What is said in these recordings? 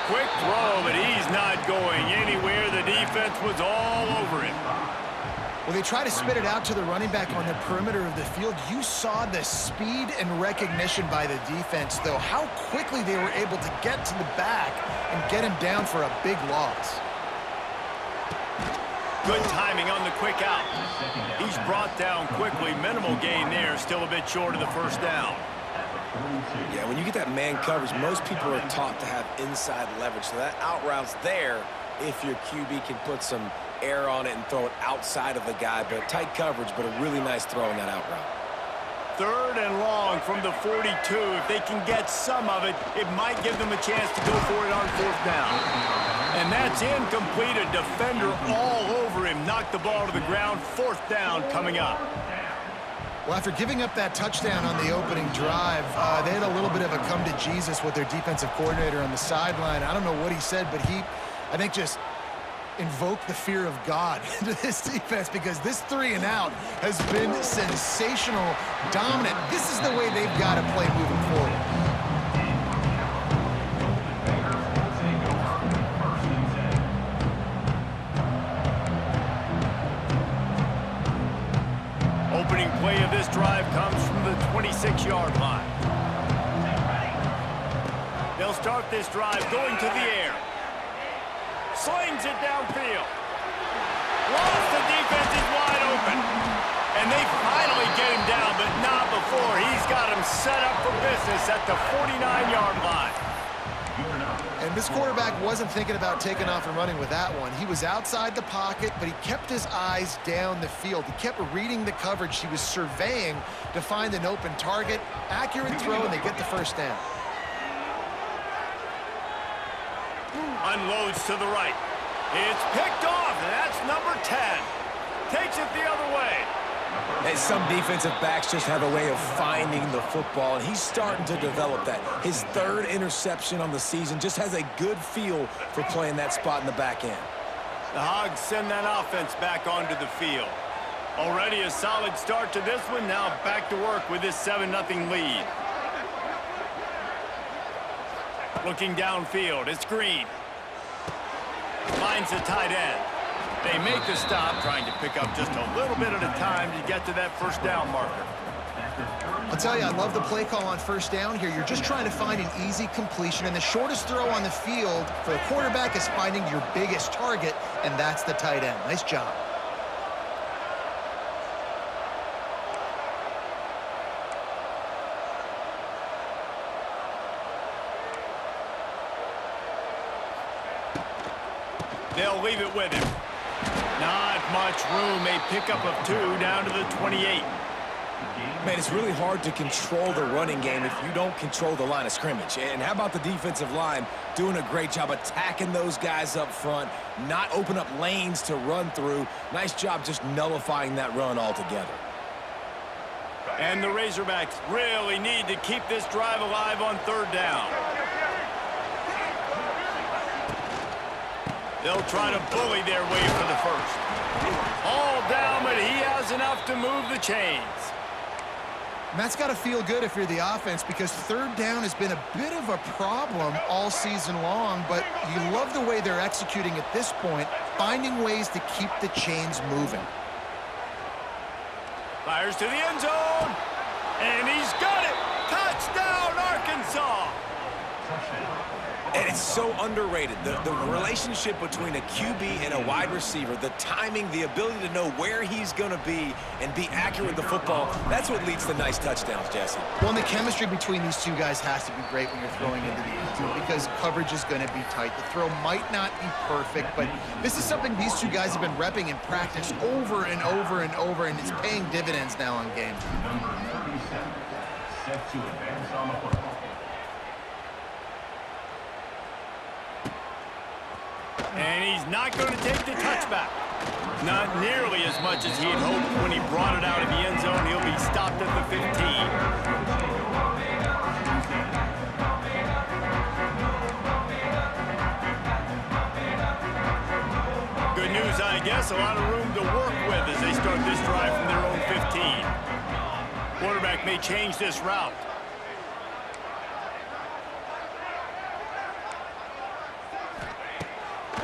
Quick throw, but he's not going anywhere. The defense was all over him. Well, they try to spit it out to the running back on the perimeter of the field. You saw the speed and recognition by the defense, though, how quickly they were able to get to the back and get him down for a big loss. Good timing on the quick out. He's brought down quickly. Minimal gain there, still a bit short of the first down. Yeah, when you get that man coverage, most people are taught to have inside leverage. So that out route's there if your QB can put some air on it and throw it outside of the guy. But tight coverage, but a really nice throw in that out route. 3rd and long from the 42. If they can get some of it, it might give them a chance to go for it on 4th down. And that's incomplete. A defender all over him. Knocked the ball to the ground. 4th down coming up. Well, after giving up that touchdown on the opening drive, they had a little bit of a come to Jesus with their defensive coordinator on the sideline. I don't know what he said, but he, I think, just invoked the fear of God into this defense, because this 3 and out has been sensational, dominant. This is the way they've got to play moving forward. Opening play of this drive comes from the 26-yard line. They'll start this drive going to the air. Slings it downfield. Lost, the defense is wide open. And they finally get him down, but not before. He's got him set up for business at the 49-yard line. And this quarterback wasn't thinking about taking off and running with that one. He was outside the pocket, but he kept his eyes down the field. He kept reading the coverage. He was surveying to find an open target. Accurate throw, and they get the first down. Unloads to the right. It's picked off, and that's number 10. Takes it the other way. And some defensive backs just have a way of finding the football, and he's starting to develop that. His 3rd interception on the season, just has a good feel for playing that spot in the back end. The Hogs send that offense back onto the field. Already a solid start to this one. Now back to work with this 7-0 lead. Looking downfield, it's Green. Finds the tight end. They make the stop, trying to pick up just a little bit at a time to get to that first down marker. I'll tell you, I love the play call on first down here. You're just trying to find an easy completion, and the shortest throw on the field for the quarterback is finding your biggest target, and that's the tight end. Nice job. They'll leave it with him. Not much room. A pickup of 2 down to the 28. Man, it's really hard to control the running game if you don't control the line of scrimmage. And how about the defensive line doing a great job attacking those guys up front, not open up lanes to run through. Nice job just nullifying that run altogether. And the Razorbacks really need to keep this drive alive on 3rd down. They'll try to bully their way for the first. All down, but he has enough to move the chains. And that's got to feel good if you're the offense, because 3rd down has been a bit of a problem all season long, but you love the way they're executing at this point, finding ways to keep the chains moving. Fires to the end zone, and he's got it. Touchdown, Arkansas. And it's so underrated. The relationship between a QB and a wide receiver, the timing, the ability to know where he's going to be and be accurate with the football, that's what leads to nice touchdowns, Jesse. Well, and the chemistry between these two guys has to be great when you're throwing into the end zone, because coverage is going to be tight. The throw might not be perfect, but this is something these two guys have been repping in practice over and over and over, and it's paying dividends now on games. Set to advance on the football. And he's not going to take the touchback. Not nearly as much as he had hoped when he brought it out of the end zone. He'll be stopped at the 15. Good news, I guess. A lot of room to work with as they start this drive from their own 15. Quarterback may change this route.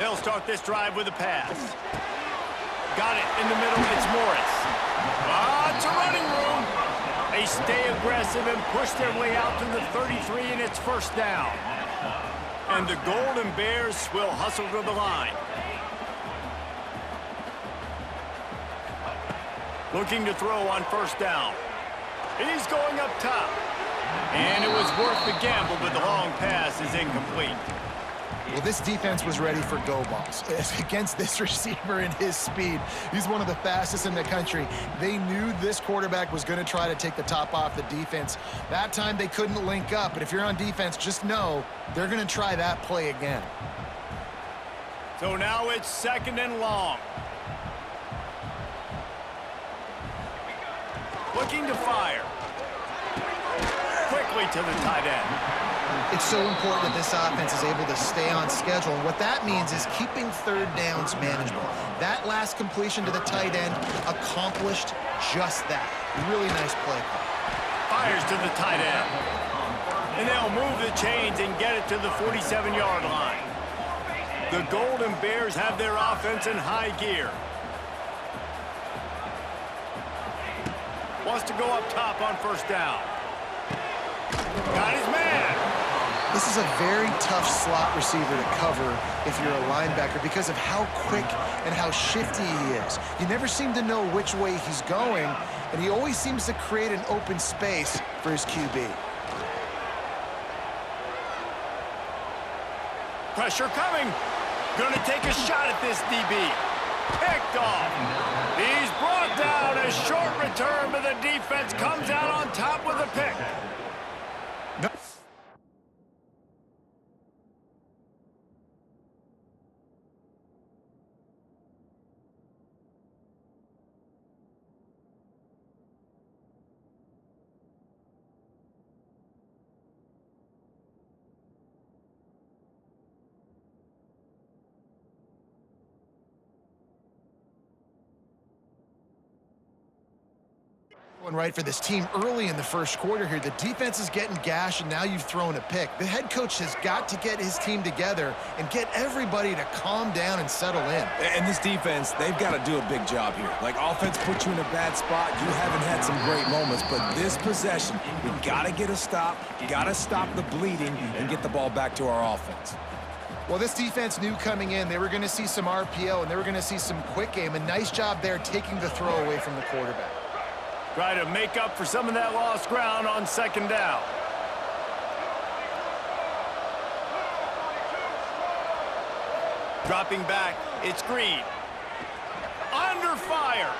They'll start this drive with a pass. Got it in the middle. It's Morris. It's a running room. They stay aggressive and push their way out to the 33, and it's first down. And the Golden Bears will hustle to the line. Looking to throw on first down. He's going up top. And it was worth the gamble, but the long pass is incomplete. Well, this defense was ready for go balls. Against this receiver and his speed, he's one of the fastest in the country. They knew this quarterback was going to try to take the top off the defense. That time they couldn't link up, but if you're on defense, just know they're going to try that play again. So now it's second and long. Looking to fire. Quickly to the tight end. It's so important that this offense is able to stay on schedule, and what that means is keeping third downs manageable. That last completion to the tight end accomplished just that. Really nice play call. Fires to the tight end. And they'll move the chains and get it to the 47-yard line. The Golden Bears have their offense in high gear. Wants to go up top on first down. Got his man. This is a very tough slot receiver to cover if you're a linebacker because of how quick and how shifty he is. You never seem to know which way he's going, and he always seems to create an open space for his QB. Pressure coming. Going to take a shot at this DB. Picked off. He's brought down. A short return, but the defense comes out on top with a pick. Going right for this team early in the first quarter here. The defense is getting gashed, and now you've thrown a pick. The head coach has got to get his team together and get everybody to calm down and settle in. And this defense, they've got to do a big job here. Like, offense put you in a bad spot. You haven't had some great moments, but this possession, we got to get a stop, got to stop the bleeding, and get the ball back to our offense. Well, this defense knew coming in they were going to see some RPO, and they were going to see some quick game. A nice job there taking the throw away from the quarterback. Try to make up for some of that lost ground on second down. Dropping back, it's Green. Under fire.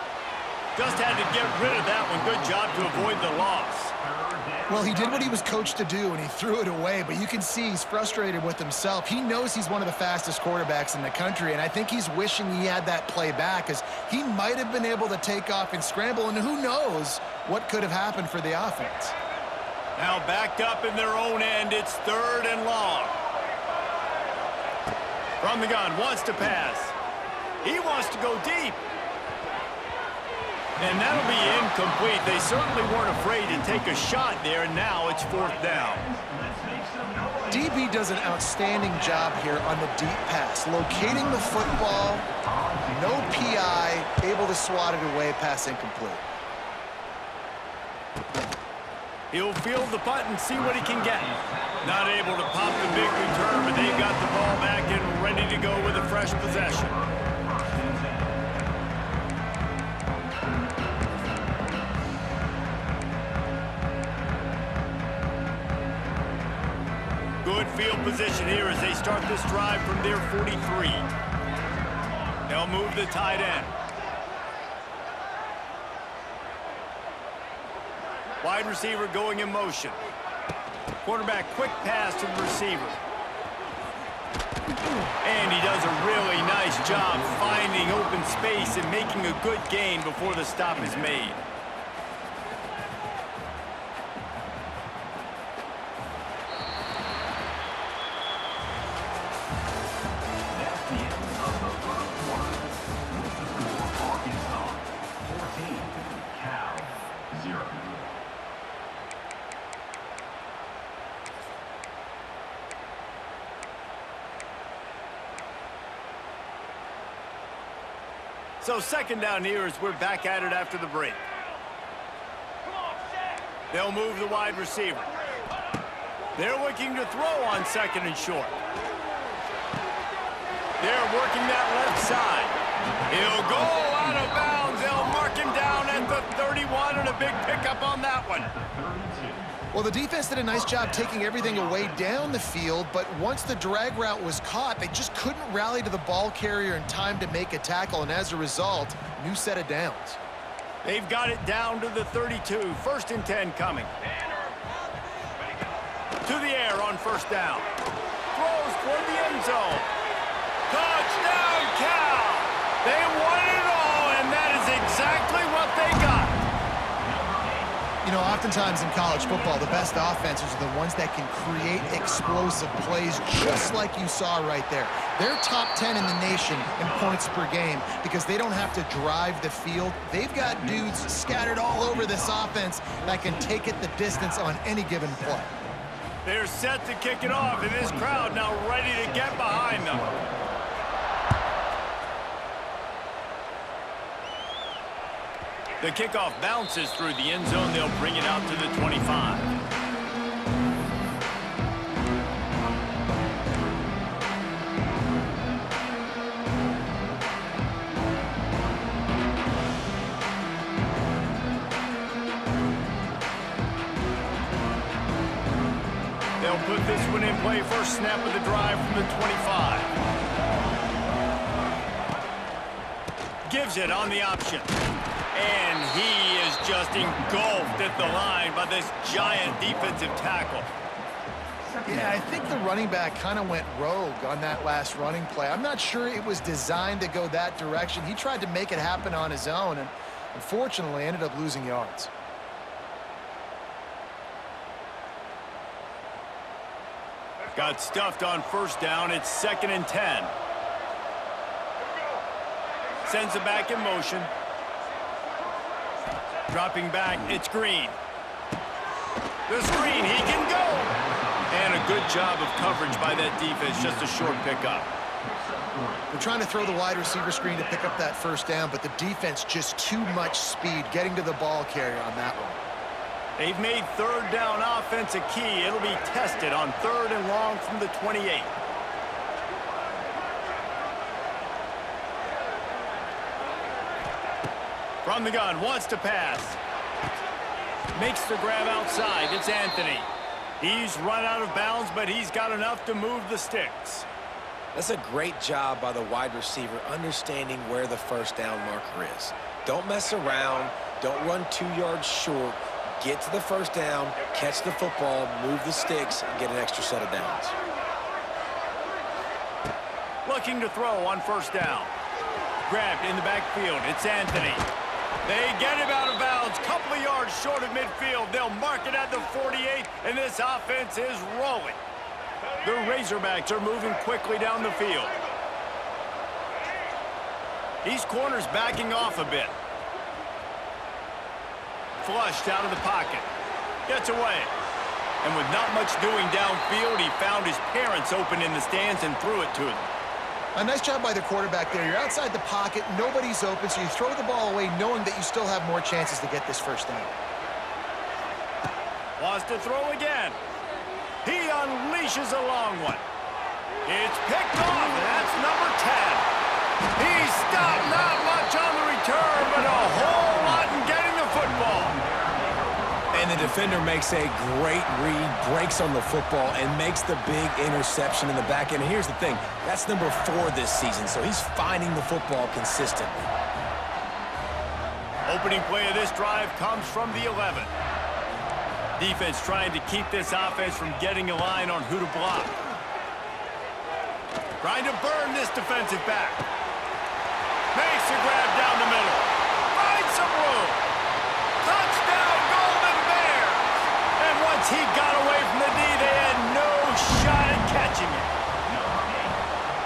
Just had to get rid of that one. Good job to avoid the loss. Well, he did what he was coached to do, and he threw it away, but you can see he's frustrated with himself. He knows he's one of the fastest quarterbacks in the country, and I think he's wishing he had that play back, as he might have been able to take off and scramble, and who knows what could have happened for the offense. Now backed up in their own end, it's third and long. From the gun, wants to pass. He wants to go deep. And that'll be incomplete. They certainly weren't afraid to take a shot there, and now it's fourth down. DB does an outstanding job here on the deep pass, locating the football, no PI, able to swat it away, pass incomplete. He'll field the punt and see what he can get. Not able to pop the big return, but they've got the ball back and ready to go with a fresh possession. Good field position here as they start this drive from their 43. They'll move the tight end. Wide receiver going in motion. Quarterback quick pass to the receiver. And he does a really nice job finding open space and making a good gain before the stop is made. So second down here as we're back at it after the break. They'll move the wide receiver. They're looking to throw on second and short. They're working that left side. He'll go out of bounds. They'll mark him down at the 31, and a big pickup on that one. Well, the defense did a nice job taking everything away down the field, but once the drag route was caught, they just couldn't rally to the ball carrier in time to make a tackle, and as a result, new set of downs. They've got it down to the 32. 1st and 10 coming. To the air on first down. Throws toward the end zone. Touchdown, Cal! They won it all, and that is exactly what they got. You know, oftentimes in college football, the best offenses are the ones that can create explosive plays, just like you saw right there. They're top 10 in the nation in points per game because they don't have to drive the field. They've got dudes scattered all over this offense that can take it the distance on any given play. They're set to kick it off, and this crowd now ready to get behind them. The kickoff bounces through the end zone. They'll bring it out to the 25. They'll put this one in play. First snap of the drive from the 25. Gives it on the option. And he is just engulfed at the line by this giant defensive tackle. Yeah, I think the running back kind of went rogue on that last running play. I'm not sure it was designed to go that direction. He tried to make it happen on his own and unfortunately ended up losing yards. Got stuffed on first down. It's 2nd and 10. Sends it back in motion. Dropping back, it's Green. The screen, he can go. And a good job of coverage by that defense, just a short pickup. They're trying to throw the wide receiver screen to pick up that first down, but the defense just too much speed getting to the ball carrier on that one. They've made third down offense a key. It'll be tested on 3rd and long from the 28. From the gun, wants to pass. Makes the grab outside. It's Anthony. He's run out of bounds, but he's got enough to move the sticks. That's a great job by the wide receiver understanding where the first down marker is. Don't mess around. Don't run 2 yards short. Get to the first down, catch the football, move the sticks, and get an extra set of downs. Looking to throw on first down. Grabbed in the backfield. It's Anthony. They get him out of bounds. Couple of yards short of midfield. They'll mark it at the 48, and this offense is rolling. The Razorbacks are moving quickly down the field. These corners backing off a bit. Flushed out of the pocket. Gets away. And with not much doing downfield, he found his parents open in the stands and threw it to them. A nice job by the quarterback there. You're outside the pocket, nobody's open, so you throw the ball away knowing that you still have more chances to get this first down. Wants to throw again. He unleashes a long one. It's picked off, and that's number 10. He's stopped, not much on the return, but a whole lot in getting the football. And the defender makes a great read, breaks on the football, and makes the big interception in the back end. And here's the thing, that's number 4 this season, so he's finding the football consistently. Opening play of this drive comes from the 11. Defense trying to keep this offense from getting a line on who to block. Trying to burn this defensive back. Makes a grab down the middle. Finds some room. Touchdown, Golden Bears! And once he got away from the D, they had no shot at catching it.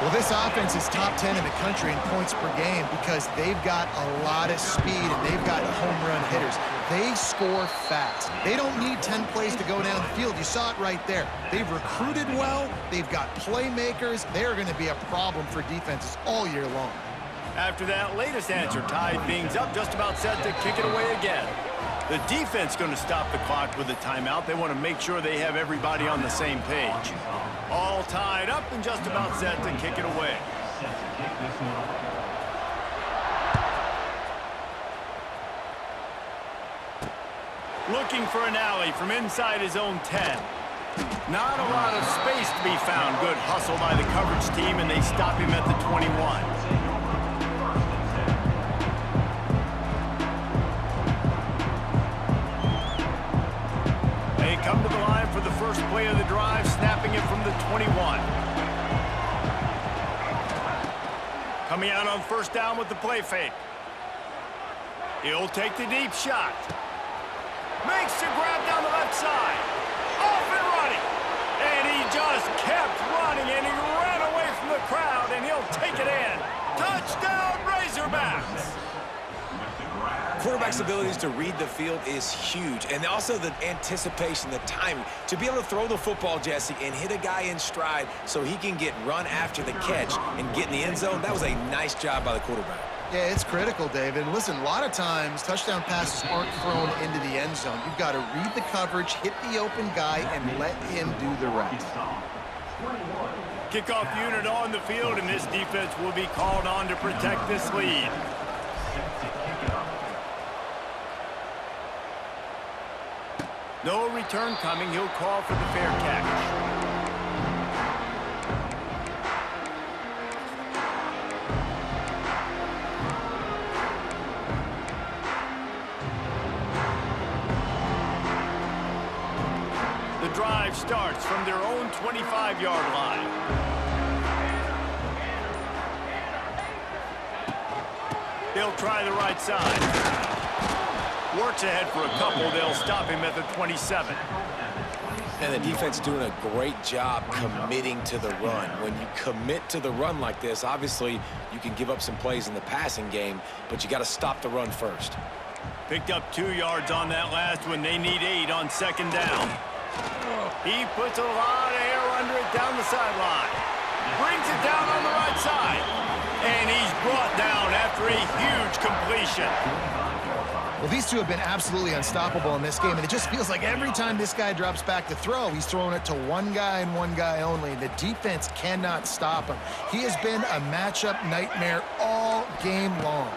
Well, this offense is top 10 in the country in points per game because they've got a lot of speed and they've got home run hitters. They score fast. They don't need 10 plays to go down the field. You saw it right there. They've recruited well. They've got playmakers. They're going to be a problem for defenses all year long. After that latest answer tied things up, just about set to kick it away again. The defense going to stop the clock with a timeout. They want to make sure they have everybody on the same page. All tied up and just about set to kick it away. Looking for an alley from inside his own 10. Not a lot of space to be found. Good hustle by the coverage team, and they stop him at the 21. They come to the line for the first play of the drive, snapping it from the 21. Coming out on first down with the play fake. He'll take the deep shot. Makes the grab down the left side. Off and running. And he just kept running, and he ran away from the crowd, and he'll take it in. Touchdown, Razorbacks! Quarterback's abilities to read the field is huge, and also the anticipation, the timing. To be able to throw the football, Jesse, and hit a guy in stride so he can get run after the catch and get in the end zone, that was a nice job by the quarterback. Yeah, it's critical, David. Listen, a lot of times touchdown passes aren't thrown into the end zone. You've got to read the coverage, hit the open guy, and let him do the rest. Kickoff unit on the field, and this defense will be called on to protect this lead. No return coming. He'll call for the fair catch. The drive starts from their own 25-yard line. They'll try the right side. Works ahead for a couple. They'll stop him at the 27. And the defense doing a great job committing to the run. When you commit to the run like this, obviously you can give up some plays in the passing game, but you got to stop the run first. Picked up 2 yards on that last one. They need 8 on second down. He puts a lot of air under it down the sideline. Brings it down on the right side. And he's brought down after a huge completion. Well, these two have been absolutely unstoppable in this game, and it just feels like every time this guy drops back to throw, he's throwing it to one guy and one guy only. The defense cannot stop him. He has been a matchup nightmare all game long.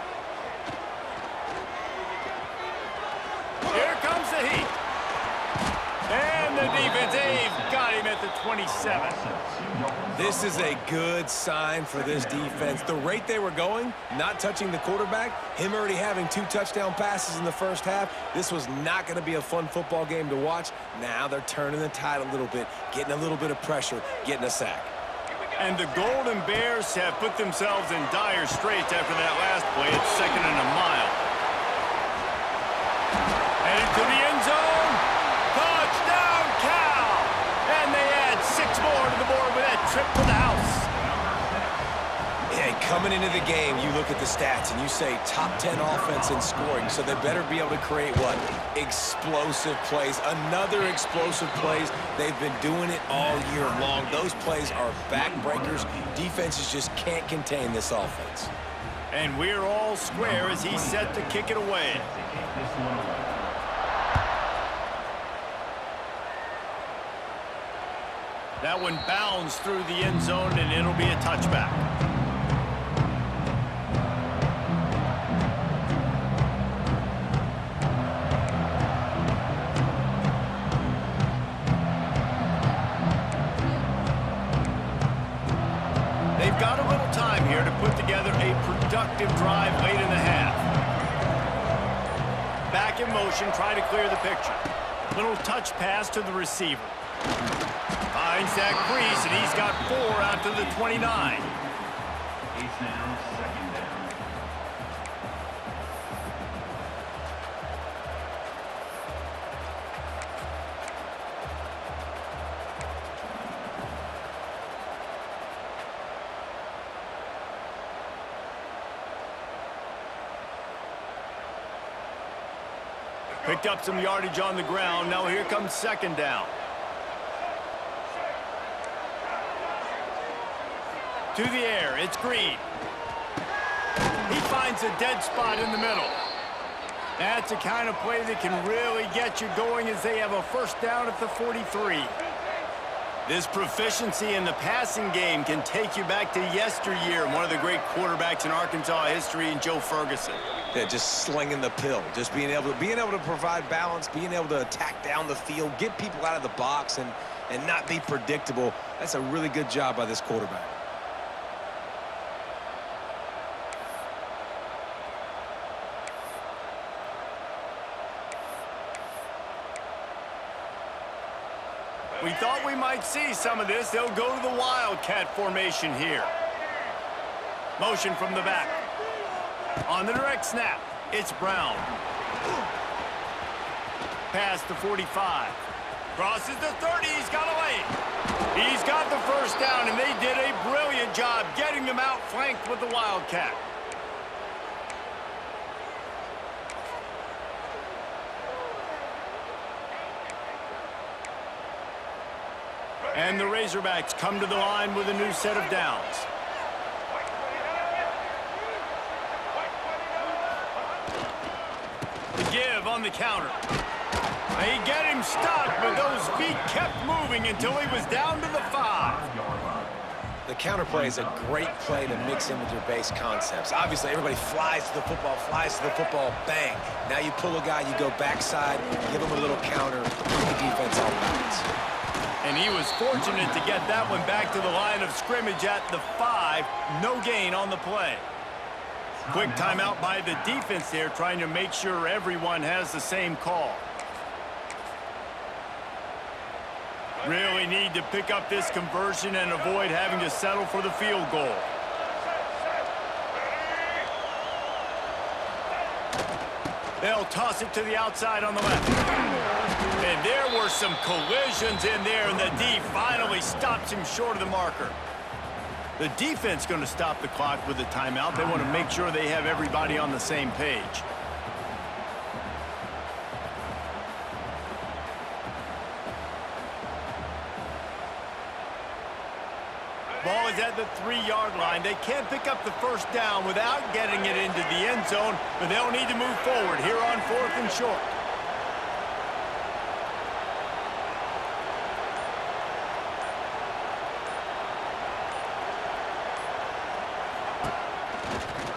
Here comes the heat. And the defense, they've got him at the 27. This is a good sign for this defense. The rate they were going, not touching the quarterback, him already having 2 touchdown passes in the first half, this was not going to be a fun football game to watch. Now they're turning the tide a little bit, getting a little bit of pressure, getting a sack. And the Golden Bears have put themselves in dire straits after that last play. It's 2nd and a mile. Headed to the end zone. Touchdown, Cal! And they add 6 more to the board with that trip to the house. Yeah, coming into the game, you look at the stats and you say top 10 offense in scoring, so they better be able to create what? Explosive plays. Another explosive plays. They've been doing it all year long. Those plays are backbreakers. Defenses just can't contain this offense. And we're all square as he's set to kick it away. That one bounds through the end zone, and it'll be a touchback. They've got a little time here to put together a productive drive late in the half. Back in motion, try to clear the picture. Little touch pass to the receiver. Finds that crease, and he's got 4 out to the 29. 8th down, 2nd down. Picked up some yardage on the ground. Now here comes 2nd down. To the air, it's Green. He finds a dead spot in the middle. That's the kind of play that can really get you going as they have a first down at the 43. This proficiency in the passing game can take you back to yesteryear, one of the great quarterbacks in Arkansas history, in Joe Ferguson. Yeah, just slinging the pill, just being able to provide balance, being able to attack down the field, get people out of the box, and not be predictable. That's a really good job by this quarterback. We thought we might see some of this. They'll go to the Wildcat formation here. Motion from the back. On the direct snap, it's Brown. Past the 45. Crosses the 30. He's got a lane. He's got the first down, and they did a brilliant job getting them out flanked with the Wildcat. And the Razorbacks come to the line with a new set of downs. The give on the counter. They get him stopped, but those feet kept moving until he was down to the 5. The counter play is a great play to mix in with your base concepts. Obviously, everybody flies to the football, bang. Now you pull a guy, you go backside, give him a little counter, put the defense on balance. And he was fortunate to get that one back to the line of scrimmage at the 5. No gain on the play. Quick timeout by the defense there, trying to make sure everyone has the same call. Really need to pick up this conversion and avoid having to settle for the field goal. They'll toss it to the outside on the left. And there were some collisions in there, and the D finally stops him short of the marker. The defense going to stop the clock with a timeout. They want to make sure they have everybody on the same page. Ball is at the 3-yard line. They can't pick up the first down without getting it into the end zone, but they'll need to move forward here on 4th and short.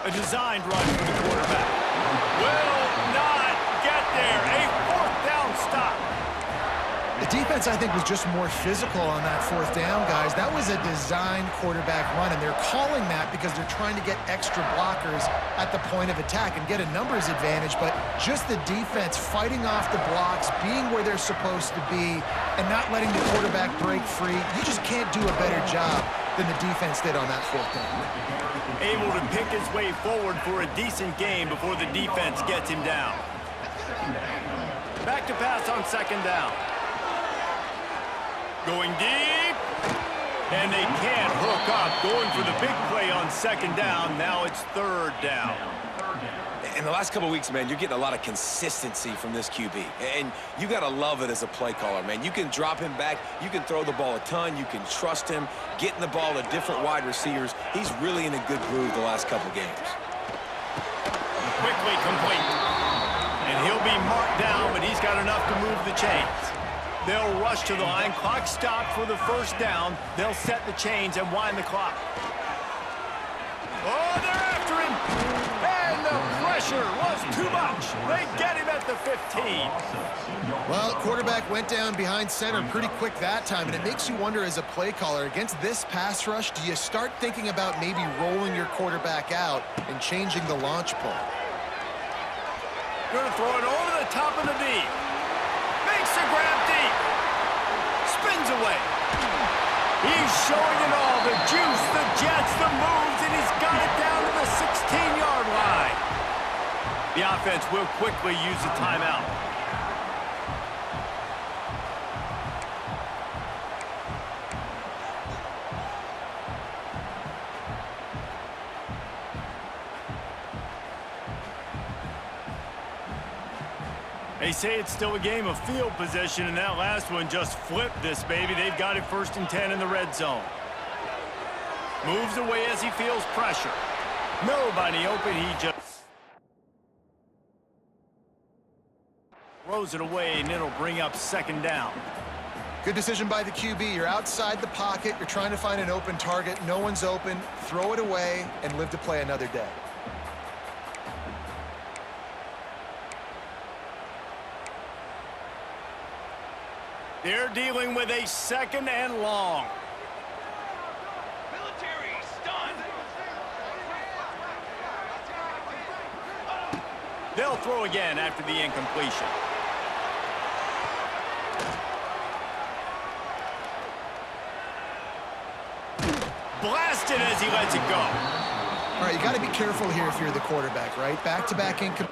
A designed run for the quarterback. Will not get there. A 4th down stop. The defense, I think, was just more physical on that 4th down, guys. That was a designed quarterback run, and they're calling that because they're trying to get extra blockers at the point of attack and get a numbers advantage, but just the defense fighting off the blocks, being where they're supposed to be, and not letting the quarterback break free. You just can't do a better job than the defense did on that 4th down. Able to pick his way forward for a decent game before the defense gets him down. Back to pass on 2nd down. Going deep. And they can't hook up. Going for the big play on 2nd down. Now it's 3rd down. In the last couple of weeks, man, you're getting a lot of consistency from this QB. And you got to love it as a play caller, man. You can drop him back. You can throw the ball a ton. You can trust him, getting the ball to different wide receivers. He's really in a good groove the last couple games. Quickly complete. And he'll be marked down, but he's got enough to move the chains. They'll rush to the line. Clock stopped for the 1st down. They'll set the chains and wind the clock. Oh, they're after him. And the pressure was too much. They get him at the 15. Well, quarterback went down behind center pretty quick that time, and it makes you wonder as a play caller, against this pass rush, do you start thinking about maybe rolling your quarterback out and changing the launch point? Going to throw it over the top of the D. Makes the grab deep. Spins away. He's showing it all. The juice, the jets, the moves, and he's got it down to the 16-yard line. The offense will quickly use a timeout. They say it's still a game of field position, and that last one just flipped this baby. They've got it 1st and 10 in the red zone. Moves away as he feels pressure. Nobody open. He just throws it away, and it'll bring up second down. Good decision by the QB. You're outside the pocket. You're trying to find an open target. No one's open. Throw it away and live to play another day. They're dealing with a second and long. Military stun. They'll throw again after the incompletion. Blasted as he lets it go. All right, you got to be careful here if you're the quarterback, right? Back-to-back income.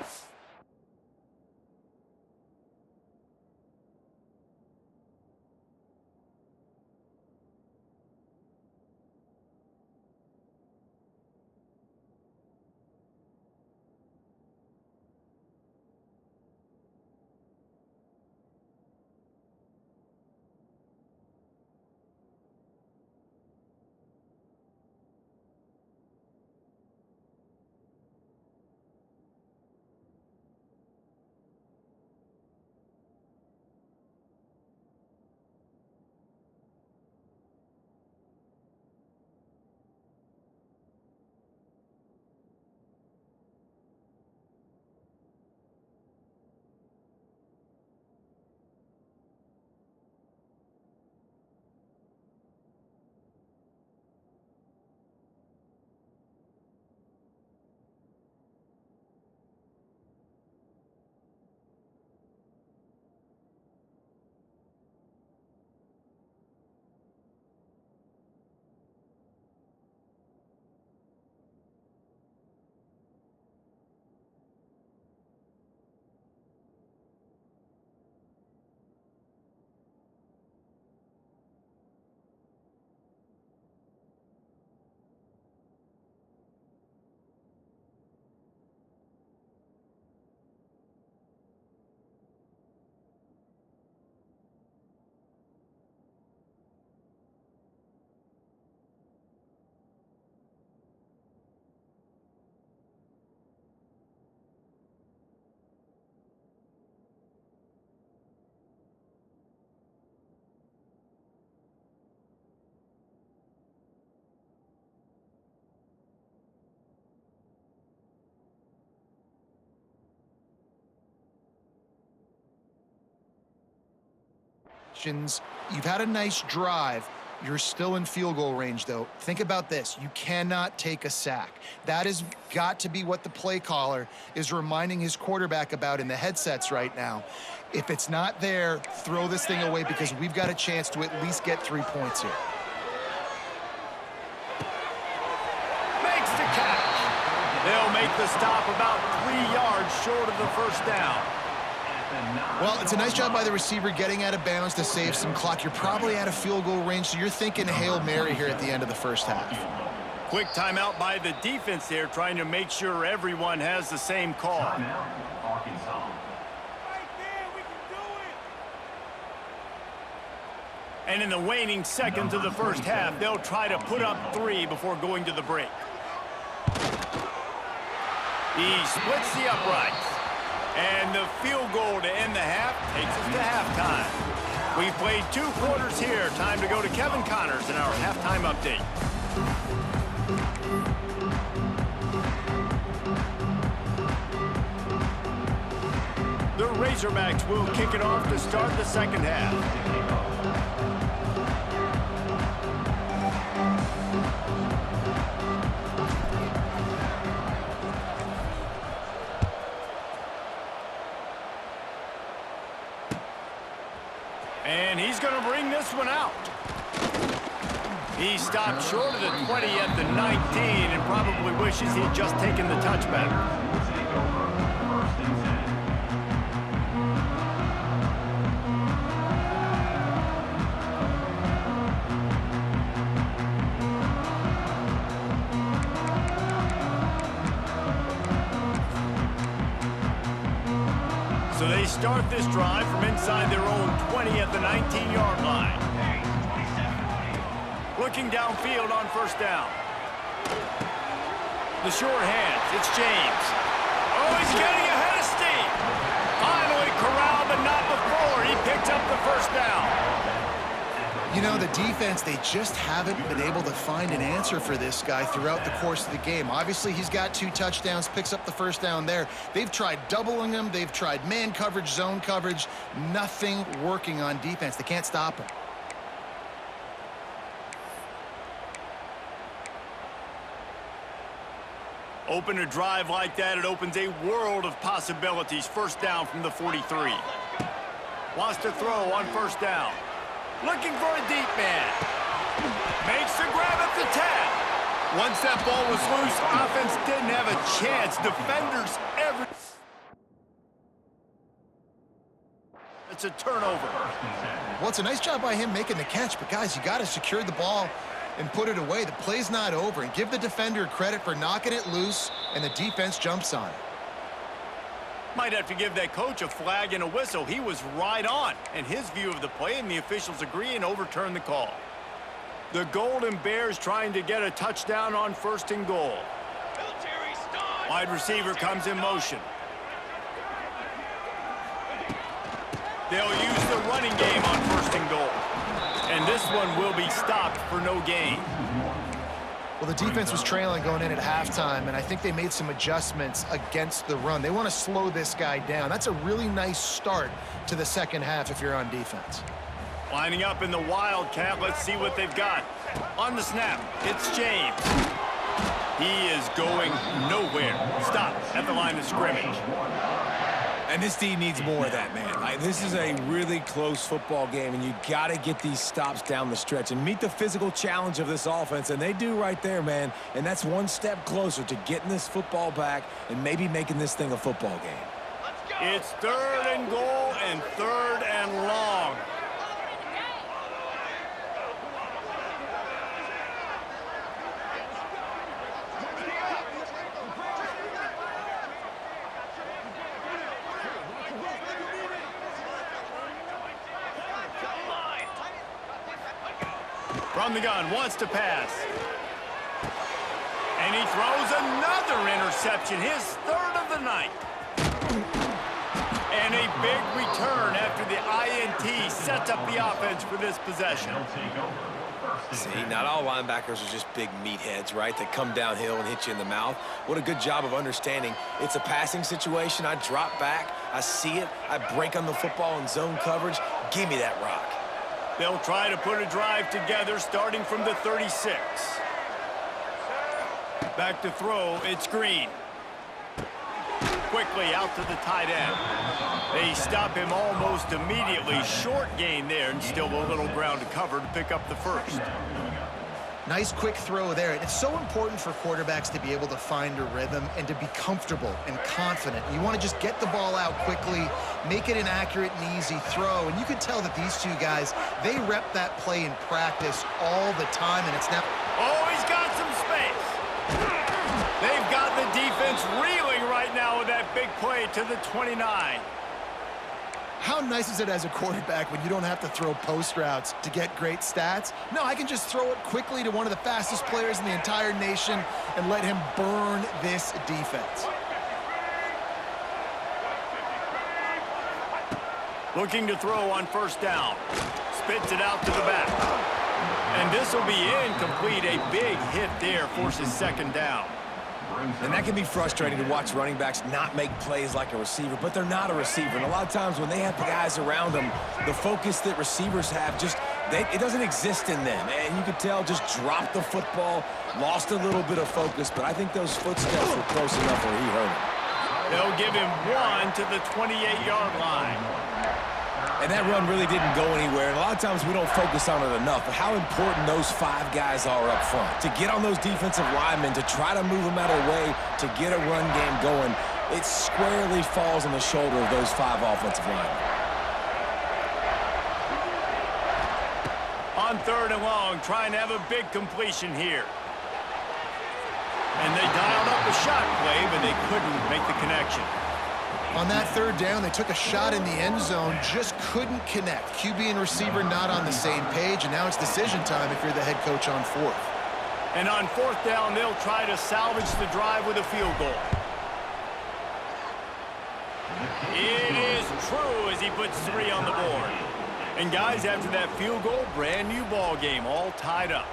You've had a nice drive. You're still in field goal range, though. Think about this. You cannot take a sack. That has got to be what the play caller is reminding his quarterback about in the headsets right now. If it's not there, throw this thing away because we've got a chance to at least get 3 points here. Makes the catch. They'll make the stop about 3 yards short of the first down. Well, it's a nice job by the receiver getting out of bounds to save some clock. You're probably out of field goal range, so you're thinking Hail Mary here at the end of the first half. Quick timeout by the defense there, trying to make sure everyone has the same call. Timeout, Arkansas. And in the waning seconds of the first half, they'll try to put up 3 before going to the break. He splits the uprights. And the field goal to end the half takes us to halftime. We've played 2 quarters here. Time to go to Kevin Connors in our halftime update. The Razorbacks will kick it off to start the second half. And he's going to bring this one out. He stopped short of the 20 at the 19 and probably wishes he had just taken the touchback. So they start this drive from inside their own 20 at the 19-yard line. Looking downfield on first down. The short hands. It's James. Oh, he's getting ahead of steam. Finally corralled, but not before. He picked up the first down. You know, the defense, they just haven't been able to find an answer for this guy throughout the course of the game. Obviously, he's got 2 touchdowns, picks up the first down there. They've tried doubling him. They've tried man coverage, zone coverage. Nothing working on defense. They can't stop him. Open a drive like that, it opens a world of possibilities. First down from the 43. Wants to throw on first down. Looking for a deep man. Makes the grab at the 10. Once that ball was loose, offense didn't have a chance. Defenders every... It's a turnover. Well, it's a nice job by him making the catch, but guys, you got to secure the ball and put it away. The play's not over, and give the defender credit for knocking it loose, and the defense jumps on it. Might have to give that coach a flag and a whistle. He was right on, and his view of the play, and the officials agree and overturn the call. The Golden Bears trying to get a touchdown on first and goal. Wide receiver comes in motion. They'll use the running game on first and goal. And this one will be stopped for no gain. Well, the defense was trailing going in at halftime, and I think they made some adjustments against the run. They want to slow this guy down. That's a really nice start to the second half if you're on defense. Lining up in the Wildcat. Let's see what they've got. On the snap, it's James. He is going nowhere. Stop at the line of scrimmage. And this team needs more of that, man. This is a really close football game, and you got to get these stops down the stretch and meet the physical challenge of this offense, and they do right there, man. And that's one step closer to getting this football back and maybe making this thing a football game. It's third and goal and third and long. From the gun, wants to pass. And he throws another interception, his third of the night. And a big return after the INT sets up the offense for this possession. See, not all linebackers are just big meatheads, right? That come downhill and hit you in the mouth. What a good job of understanding. It's a passing situation. I drop back. I see it. I break on the football in zone coverage. Give me that rock. They'll try to put a drive together starting from the 36. Back to throw, it's Green. Quickly out to the tight end. They stop him almost immediately. Short gain there, and still a little ground to cover to pick up the first. Nice quick throw there. It's so important for quarterbacks to be able to find a rhythm and to be comfortable and confident. You want to just get the ball out quickly, make it an accurate and easy throw. And you could tell that these two guys, they rep that play in practice all the time, and it's now... Oh, he's got some space. They've got the defense reeling right now with that big play to the 29. How nice is it as a quarterback when you don't have to throw post routes to get great stats? No, I can just throw it quickly to one of the fastest players in the entire nation and let him burn this defense. Looking to throw on first down. Spits it out to the back. And this will be incomplete. A big hit there forces second down. And that can be frustrating to watch running backs not make plays like a receiver, but they're not a receiver. And a lot of times when they have the guys around them, the focus that receivers have just, it doesn't exist in them. And you could tell just dropped the football, lost a little bit of focus, but I think those footsteps were close enough where he hurt him. They'll give him one to the 28-yard line. And that run really didn't go anywhere. And a lot of times we don't focus on it enough, but how important those 5 guys are up front. To get on those defensive linemen, to try to move them out of the way, to get a run game going, it squarely falls on the shoulder of those 5 offensive linemen. On third and long, trying to have a big completion here. And they dialed up a shot play, but they couldn't make the connection. On that third down, they took a shot in the end zone, just couldn't connect. QB and receiver not on the same page, and now it's decision time if you're the head coach on fourth. And on fourth down, they'll try to salvage the drive with a field goal. It is true as he puts 3 on the board. And guys, after that field goal, brand new ball game, all tied up.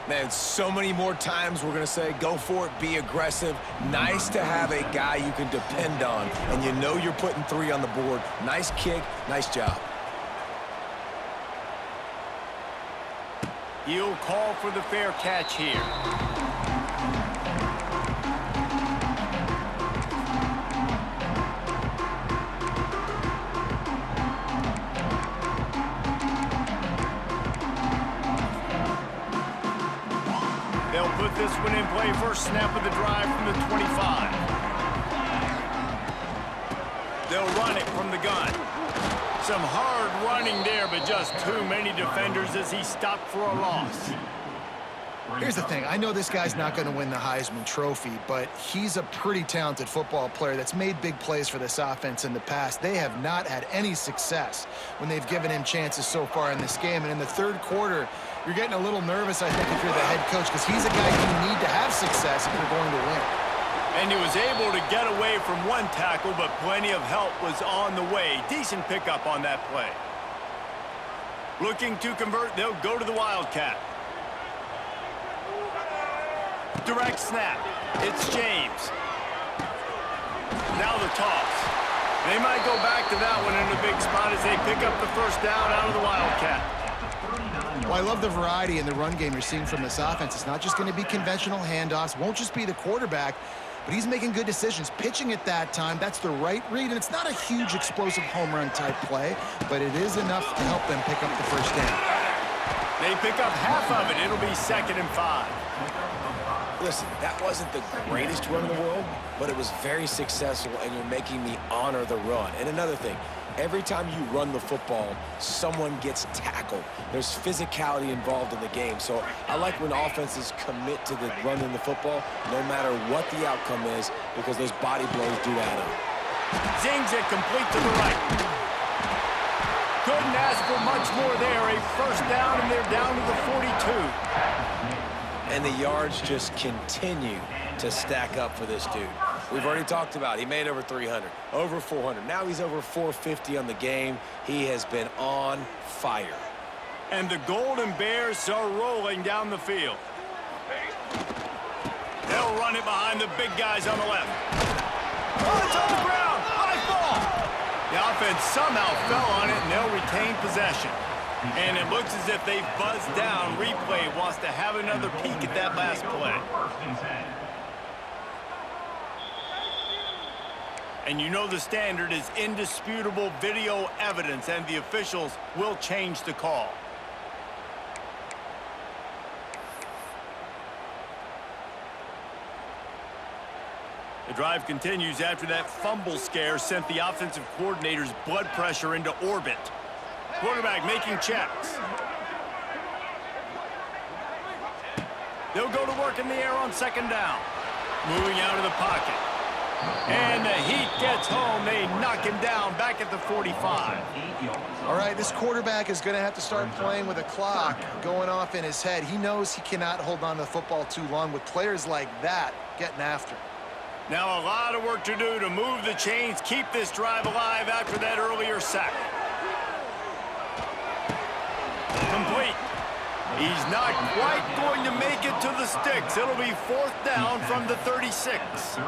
Man, so many more times we're going to say, go for it, be aggressive. Nice to have a guy you can depend on, and you know you're putting 3 on the board. Nice kick, nice job. He'll call for the fair catch here. They'll put this one in play. First snap of the drive from the 25. They'll run it from the gun. Some hard running there, but just too many defenders as he stopped for a loss. Here's the thing. I know this guy's not going to win the Heisman Trophy, but he's a pretty talented football player that's made big plays for this offense in the past. They have not had any success when they've given him chances so far in this game. And in the third quarter, you're getting a little nervous, I think, if you're the head coach, because he's a guy you need to have success if you're going to win. And he was able to get away from one tackle, but plenty of help was on the way. Decent pickup on that play. Looking to convert, they'll go to the Wildcat. Direct snap. It's James. Now the toss. They might go back to that one in a big spot as they pick up the first down out of the Wildcat. Well, I love the variety in the run game you're seeing from this offense. It's not just going to be conventional handoffs. Won't just be the quarterback, but he's making good decisions. Pitching at that time, that's the right read, and it's not a huge explosive home run type play, but it is enough to help them pick up the first down. They pick up half of it. It'll be 2nd and 5. Listen, that wasn't the greatest run in the world, but it was very successful, and you're making me honor the run. And another thing, every time you run the football, someone gets tackled. There's physicality involved in the game. So I like when offenses commit to the run in the football, no matter what the outcome is, because those body blows do add up. Zings it complete to the right. Couldn't ask for much more there. A first down, and they're down to the 42. And the yards just continue to stack up for this dude. We've already talked about it. He made over 300, over 400. Now he's over 450 on the game. He has been on fire. And the Golden Bears are rolling down the field. They'll run it behind the big guys on the left. Oh, it's on the ground. High ball. The offense somehow fell on it, and they'll retain possession. And it looks as if they've buzzed down. Replay wants to have another peek at that last play. And you know the standard is indisputable video evidence, and the officials will change the call. The drive continues after that fumble scare sent the offensive coordinator's blood pressure into orbit. Quarterback making checks. They'll go to work in the air on 2nd down. Moving out of the pocket. And the Heat gets home. They knock him down back at the 45. All right, this quarterback is going to have to start playing with a clock going off in his head. He knows he cannot hold on to the football too long with players like that getting after him. Now a lot of work to do to move the chains, keep this drive alive after that earlier sack. Complete. He's not quite going to make it to the sticks. It'll be 4th down from the 36.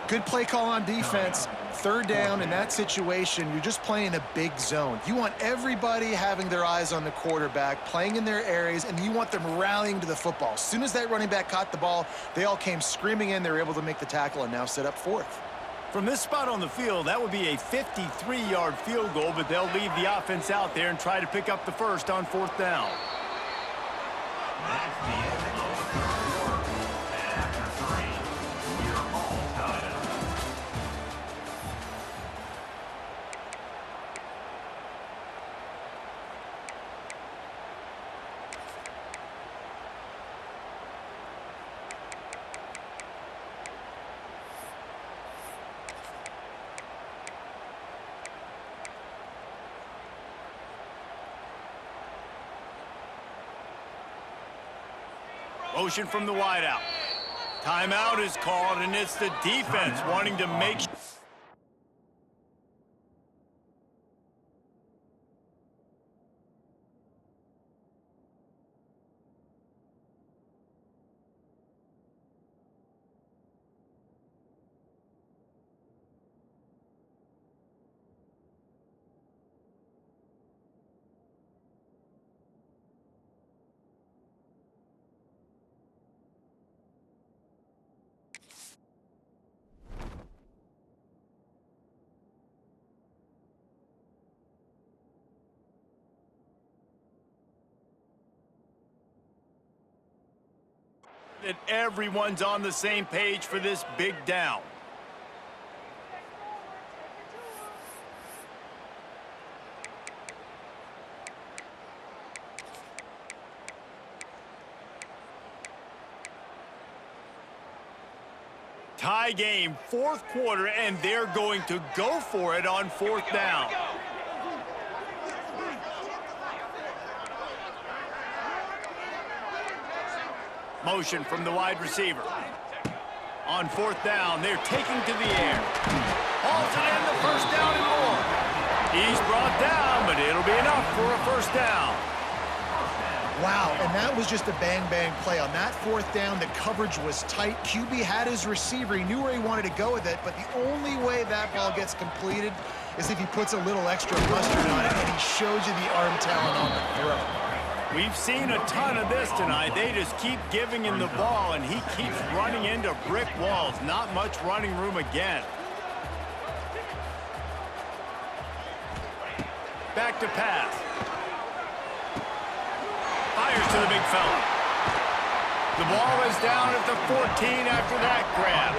Good play call on defense. 3rd down in that situation, you're just playing a big zone. You want everybody having their eyes on the quarterback, playing in their areas, and you want them rallying to the football. As soon as that running back caught the ball, they all came screaming in. They were able to make the tackle and now set up 4th. From this spot on the field, that would be a 53-yard field goal, but they'll leave the offense out there and try to pick up the first on 4th down. That's the end of the quarter. And after 3, we're all tied up. Motion from the wideout. Timeout is called, and it's the defense wanting to make sure. That everyone's on the same page for this big down. Tie game, fourth quarter, and they're going to go for it on fourth down. Motion from the wide receiver. On fourth down, they're taking to the air. Hauls it in, the first down and more. He's brought down, but it'll be enough for a first down. Wow, and that was just a bang-bang play. On that fourth down, the coverage was tight. QB had his receiver. He knew where he wanted to go with it, but the only way that ball gets completed is if he puts a little extra mustard on it, and he shows you the arm talent on the throw. We've seen a ton of this tonight. They just keep giving him the ball, and he keeps running into brick walls. Not much running room again. Back to pass. Fires to the big fella. The ball is down at the 14 after that grab.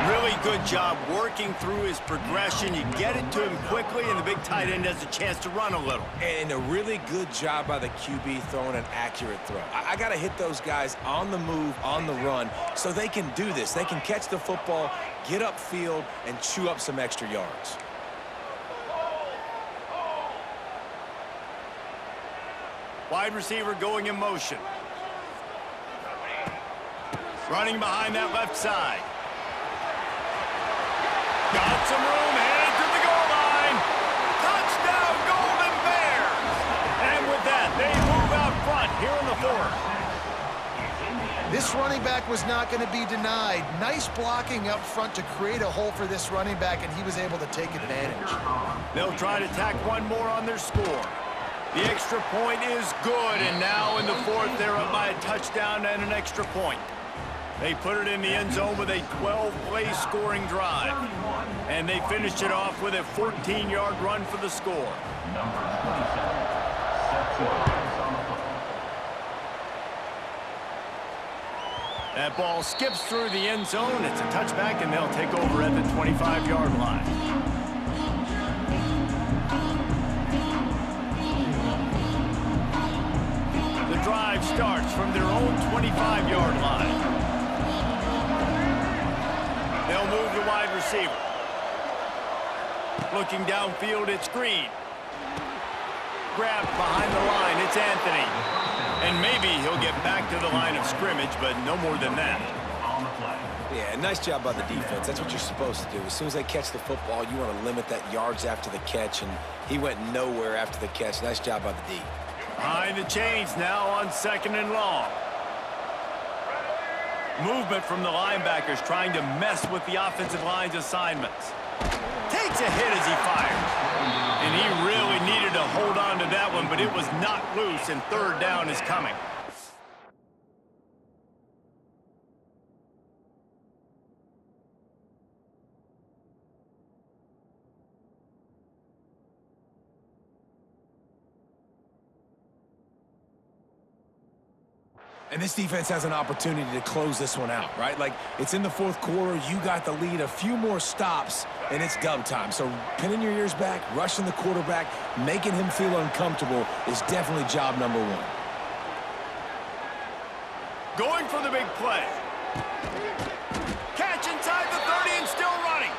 Really good job working through his progression. You get it to him quickly, and the big tight end has a chance to run a little. And a really good job by the QB throwing an accurate throw. I got to hit those guys on the move, on the run, so they can do this. They can catch the football, get upfield, and chew up some extra yards. Wide receiver going in motion. Running behind that left side. Got some room, headed to the goal line. Touchdown, Golden Bears! And with that, they move out front here in the fourth. This running back was not going to be denied. Nice blocking up front to create a hole for this running back, and he was able to take advantage. They'll try to tack one more on their score. The extra point is good, and now in the fourth, they're up by a touchdown and an extra point. They put it in the end zone with a 12-play scoring drive. And they finished it off with a 14-yard run for the score. That ball skips through the end zone. It's a touchback, and they'll take over at the 25-yard line. The drive starts from their own 25-yard line. They'll move the wide receiver. Looking downfield, it's Green. Grabbed behind the line, it's Anthony. And maybe he'll get back to the line of scrimmage, but no more than that. Yeah, nice job by the defense. That's what you're supposed to do. As soon as they catch the football, you want to limit that yards after the catch, and he went nowhere after the catch. Nice job by the D. Behind the chains now on second and long. Movement from the linebackers trying to mess with the offensive line's assignments. Takes a hit as he fires. And he really needed to hold on to that one, but it was knocked loose, and third down is coming. And this defense has an opportunity to close this one out, right? Like, it's in the fourth quarter, you got the lead, a few more stops, and it's dub time. So pinning your ears back, rushing the quarterback, making him feel uncomfortable is definitely job number one. Going for the big play. Catch inside the 30 and still running.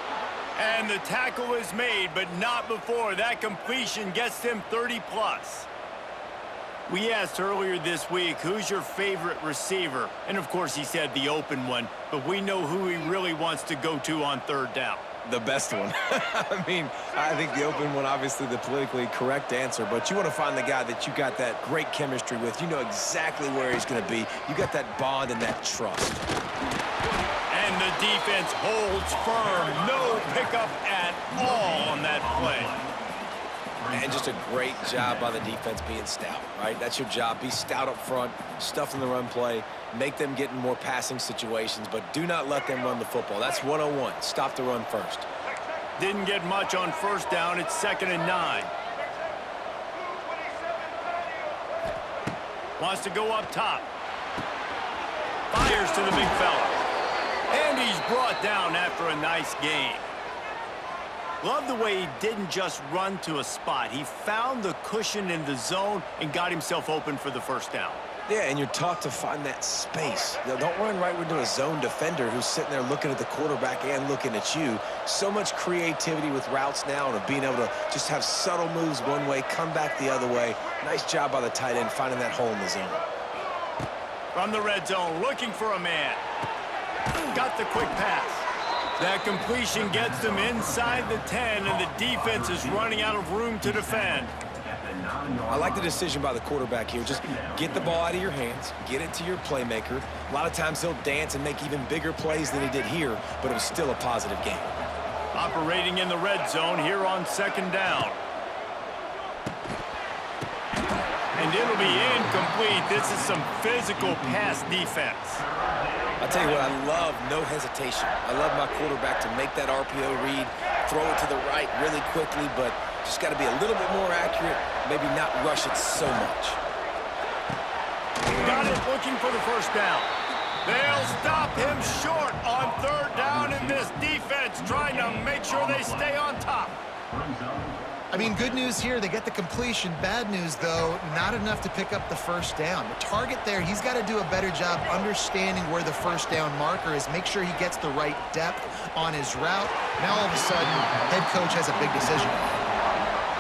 And the tackle is made, but not before that completion gets them 30+. We asked earlier this week, who's your favorite receiver? And of course he said the open one, but we know who he really wants to go to on third down. The best one. I mean, I think the open one, obviously the politically correct answer, but you want to find the guy that you got that great chemistry with. You know exactly where he's going to be. You got that bond and that trust. And the defense holds firm. No pickup at all on that play. And just a great job by the defense being stout, right? That's your job. Be stout up front, stuff in the run play, make them get in more passing situations, but do not let them run the football. That's 101. Stop the run first. Didn't get much on first down. It's 2nd and 9. Wants to go up top. Fires to the big fella. And he's brought down after a nice gain. Love the way he didn't just run to a spot. He found the cushion in the zone and got himself open for the first down. Yeah, and you're taught to find that space. You know, don't run right into a zone defender who's sitting there looking at the quarterback and looking at you. So much creativity with routes now and of being able to just have subtle moves one way, come back the other way. Nice job by the tight end finding that hole in the zone. From the red zone, looking for a man. Got the quick pass. That completion gets them inside the 10, and the defense is running out of room to defend. I like the decision by the quarterback here. Just get the ball out of your hands, get it to your playmaker. A lot of times he'll dance and make even bigger plays than he did here, but it was still a positive game. Operating in the red zone here on 2nd down. And it'll be incomplete. This is some physical pass defense. I'll tell you what, I love no hesitation. I love my quarterback to make that RPO read, throw it to the right really quickly, but just got to be a little bit more accurate, maybe not rush it so much. Got it, looking for the first down. They'll stop him short on 3rd down, and this defense trying to make sure they stay on top. I mean, good news here, they get the completion. Bad news, though, not enough to pick up the first down. The target there, he's got to do a better job understanding where the first down marker is, make sure he gets the right depth on his route. Now, all of a sudden, head coach has a big decision.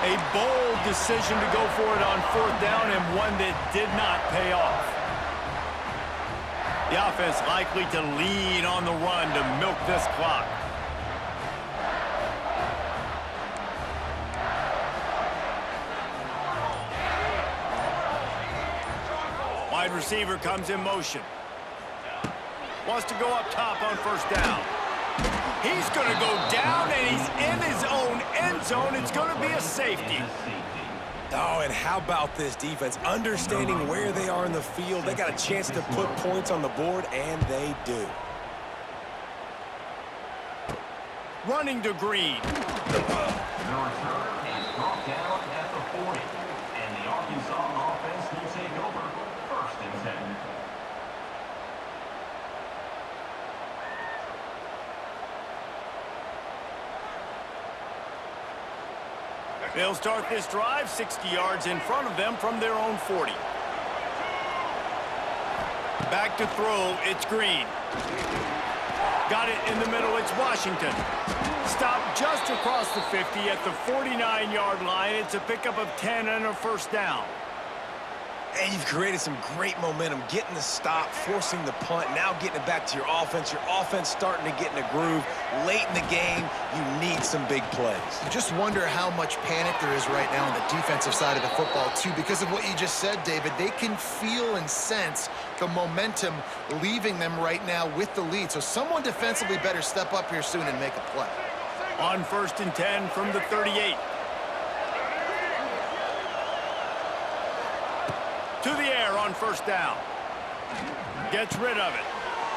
A bold decision to go for it on 4th down, and one that did not pay off. The offense likely to lean on the run to milk this clock. Wide receiver comes in motion. Wants to go up top on 1st down. He's going to go down, and he's in his own end zone. It's going to be a safety. Oh, and how about this defense? Understanding where they are in the field. They got a chance to put points on the board, and they do. Running to Green. The return is brought down at the 40. And the Arkansas offense will take over 1st and 10. They'll start this drive 60 yards in front of them from their own 40. Back to throw, it's Green. Got it in the middle, it's Washington. Stopped just across the 50 at the 49-yard line. It's a pickup of 10 and a first down. And you've created some great momentum, getting the stop, forcing the punt, now getting it back to your offense. Your offense starting to get in a groove. Late in the game, you need some big plays. I just wonder how much panic there is right now on the defensive side of the football, too, because of what you just said, David. They can feel and sense the momentum leaving them right now with the lead. So someone defensively better step up here soon and make a play. On 1st and 10 from the 38. To the air on 1st down. Gets rid of it.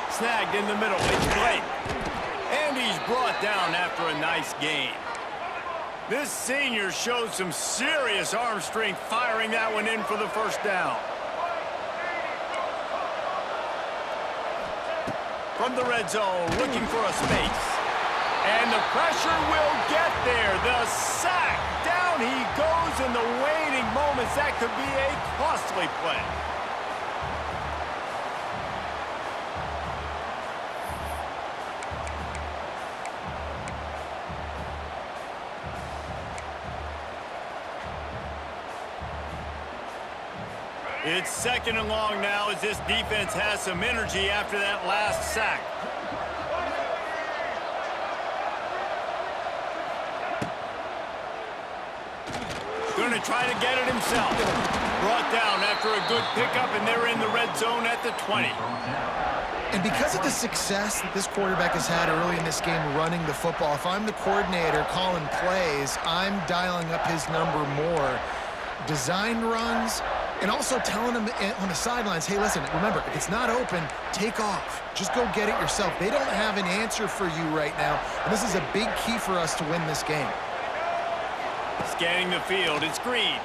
Snagged in the middle. It's Blake. And he's brought down after a nice gain. This senior showed some serious arm strength firing that one in for the first down. From the red zone, looking for a space. And the pressure will get there. The sack. Down he goes in the waiting moments. That could be a costly play. It's 2nd and long now as this defense has some energy after that last sack. Going to try to get it himself. Brought down after a good pickup, and they're in the red zone at the 20. And because of the success that this quarterback has had early in this game running the football, if I'm the coordinator calling plays, I'm dialing up his number more. Design runs, and also telling him on the sidelines, hey, listen, remember, if it's not open, take off. Just go get it yourself. They don't have an answer for you right now, and this is a big key for us to win this game. Scanning the field, it's Green.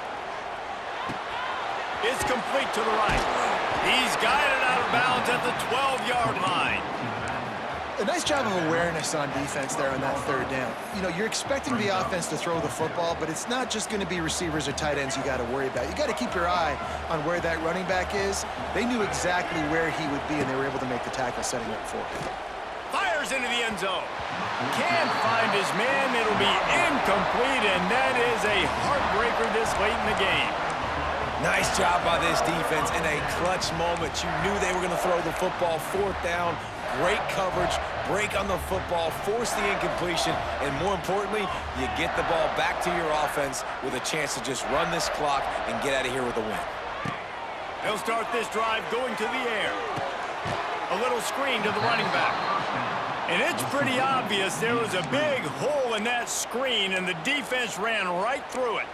It's complete to the right. He's guided out of bounds at the 12-yard line. A nice job of awareness on defense there on that 3rd down. You know, you're expecting the offense to throw the football, but it's not just going to be receivers or tight ends you got to worry about. You got to keep your eye on where that running back is. They knew exactly where he would be, and they were able to make the tackle setting up for him. Fires into the end zone. Can't find his man. It'll be incomplete, and that is a heartbreaker this late in the game. Nice job by this defense in a clutch moment. You knew they were going to throw the football. 4th down, great coverage, break on the football, force the incompletion, and more importantly, you get the ball back to your offense with a chance to just run this clock and get out of here with a win. They'll start this drive going to the air. A little screen to the running back. And it's pretty obvious there was a big hole in that screen, and the defense ran right through it.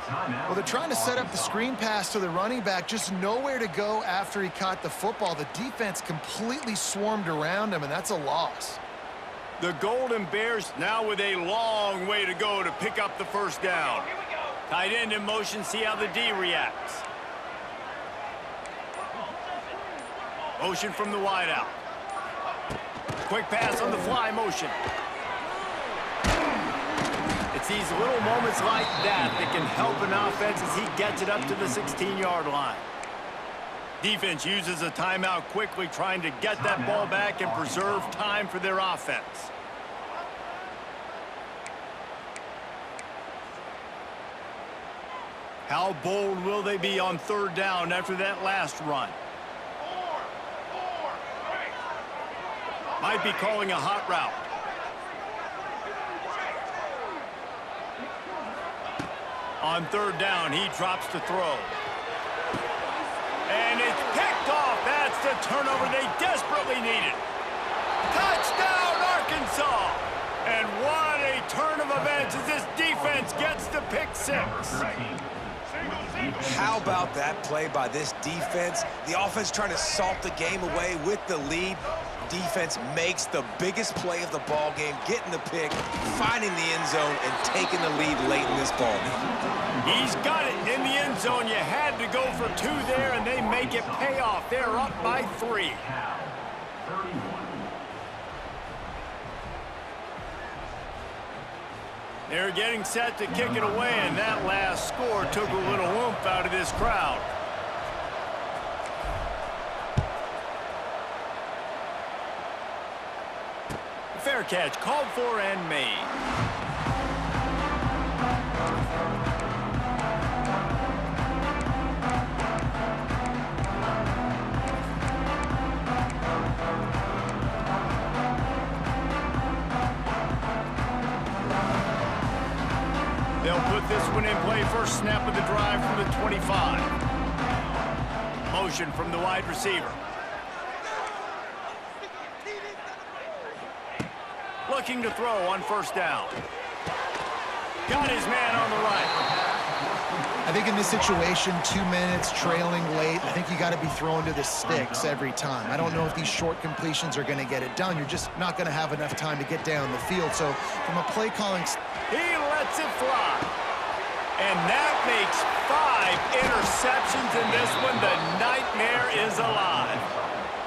Well, they're trying to set up the screen pass to the running back, just nowhere to go after he caught the football. The defense completely swarmed around him, and that's a loss. The Golden Bears now with a long way to go to pick up the 1st down. Tight end in motion, see how the D reacts. Motion from the wideout. Quick pass on the fly motion. It's these little moments like that that can help an offense as he gets it up to the 16-yard line. Defense uses a timeout quickly, trying to get that ball back and preserve time for their offense. How bold will they be on 3rd down after that last run? Might be calling a hot route. On 3rd down, he drops to throw. And it's picked off. That's the turnover they desperately needed. Touchdown, Arkansas! And what a turn of events as this defense gets the pick 6. How about that play by this defense? The offense trying to salt the game away with the lead. Defense makes the biggest play of the ball game, getting the pick, finding the end zone, and taking the lead late in this ball game. He's got it in the end zone. You had to go for 2 there, and they make it pay off. They're up by 3. They're getting set to kick it away, and that last score took a little oomph out of this crowd. Fair catch called for and made. They'll put this one in play. First snap of the drive from the 25. Motion from the wide receiver. Looking to throw on 1st down. Got his man on the right. I think in this situation, 2 minutes, trailing late, I think you got to be thrown to the sticks every time. I don't know if these short completions are going to get it done. You're just not going to have enough time to get down the field. So from a play calling... He lets it fly. And that makes 5 interceptions in this one. The nightmare is alive.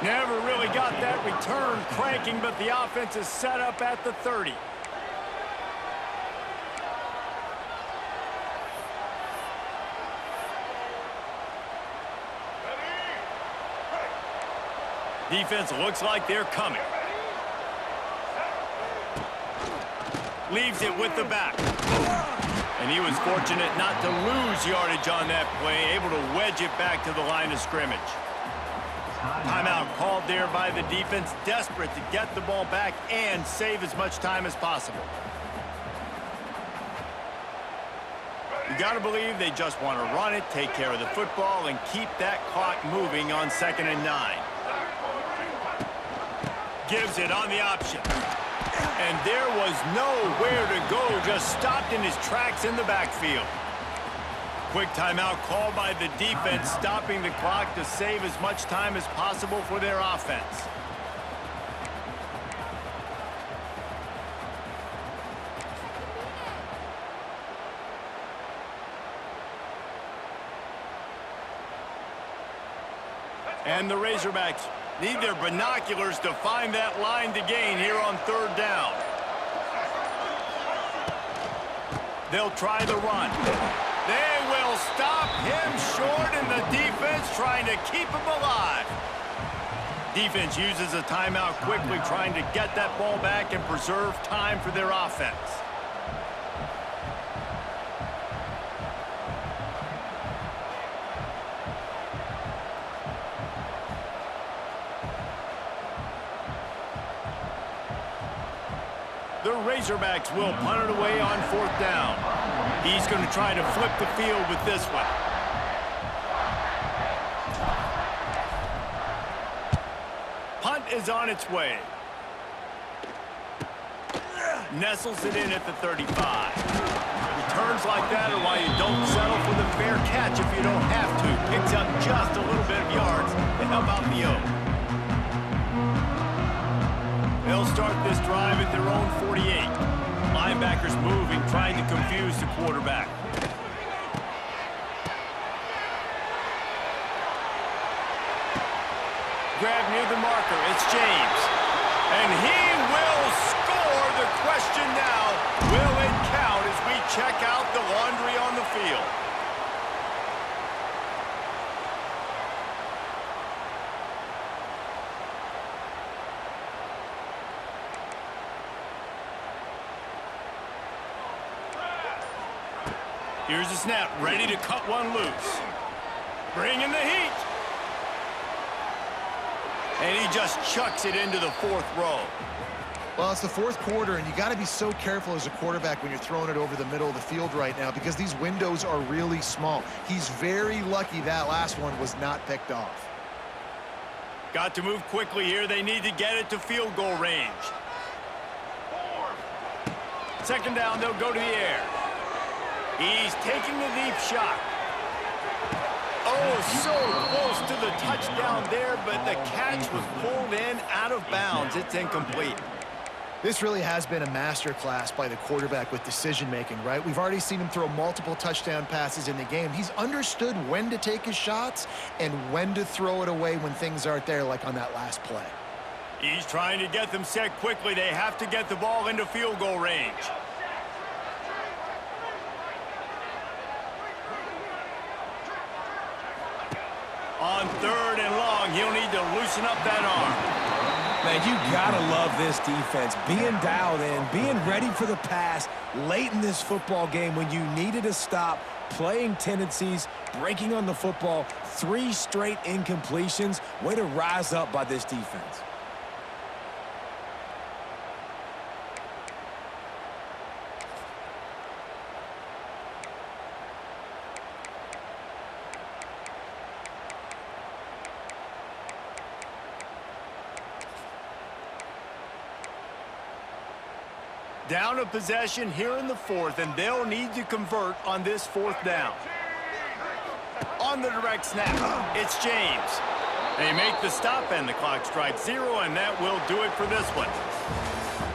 Never really got that return cranking, but the offense is set up at the 30. Defense looks like they're coming. Leaves it with the back. And he was fortunate not to lose yardage on that play, able to wedge it back to the line of scrimmage. Timeout called there by the defense, desperate to get the ball back and save as much time as possible. You got to believe they just want to run it, take care of the football, and keep that clock moving on 2nd and 9. Gives it on the option. And there was nowhere to go, just stopped in his tracks in the backfield. Quick timeout called by the defense, stopping the clock to save as much time as possible for their offense. And the Razorbacks need their binoculars to find that line to gain here on 3rd down. They'll try the run. They will stop him short, and the defense trying to keep him alive. Defense uses a timeout quickly, trying to get that ball back and preserve time for their offense. The Razorbacks will punt it away on 4th down. He's going to try to flip the field with this one. Punt is on its way. Nestles it in at the 35. Returns like that are why you don't settle for the fair catch if you don't have to. Picks up just a little bit of yards to help out the O. They'll start this drive at their own 48. Linebackers moving, trying to confuse the quarterback. Grab near the marker. It's James. And he will score. The question now, will it count as we check out the laundry on the field? Here's the snap, ready to cut one loose. Bringing the heat. And he just chucks it into the 4th row. Well, it's the 4th quarter, and you got to be so careful as a quarterback when you're throwing it over the middle of the field right now because these windows are really small. He's very lucky that last one was not picked off. Got to move quickly here. They need to get it to field goal range. 2nd down, they'll go to the air. He's taking the deep shot. Oh, so close to the touchdown there, but the catch was pulled in out of bounds. It's incomplete. This really has been a masterclass by the quarterback with decision-making, right? We've already seen him throw multiple touchdown passes in the game. He's understood when to take his shots and when to throw it away when things aren't there, like on that last play. He's trying to get them set quickly. They have to get the ball into field goal range. On 3rd and long, he'll need to loosen up that arm. Man, you gotta love this defense. Being dialed in, being ready for the pass late in this football game when you needed a stop, playing tendencies, breaking on the football, 3 straight incompletions. Way to rise up by this defense. Down a possession here in the 4th, and they'll need to convert on this 4th down. On the direct snap, it's James. They make the stop, and the clock strikes 0, and that will do it for this one.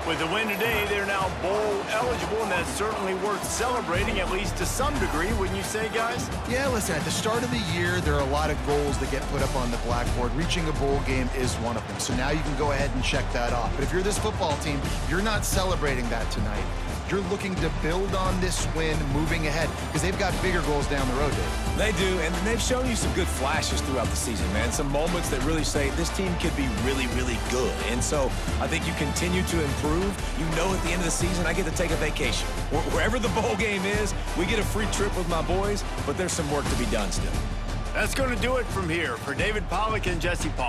With the win today, they're now bowl eligible, and that's certainly worth celebrating, at least to some degree, wouldn't you say, guys? Yeah, listen, at the start of the year, there are a lot of goals that get put up on the blackboard. Reaching a bowl game is one of them. So now you can go ahead and check that off. But if you're this football team, you're not celebrating that tonight. you're looking to build on this win moving ahead because they've got bigger goals down the road, Dave. They do, and they've shown you some good flashes throughout the season, man. Some moments that really say this team could be really, really good. And so I think you continue to improve. You know at the end of the season, I get to take a vacation. Wherever the bowl game is, we get a free trip with my boys, but there's some work to be done still. That's going to do it from here. For David Pollack and Jesse Paul.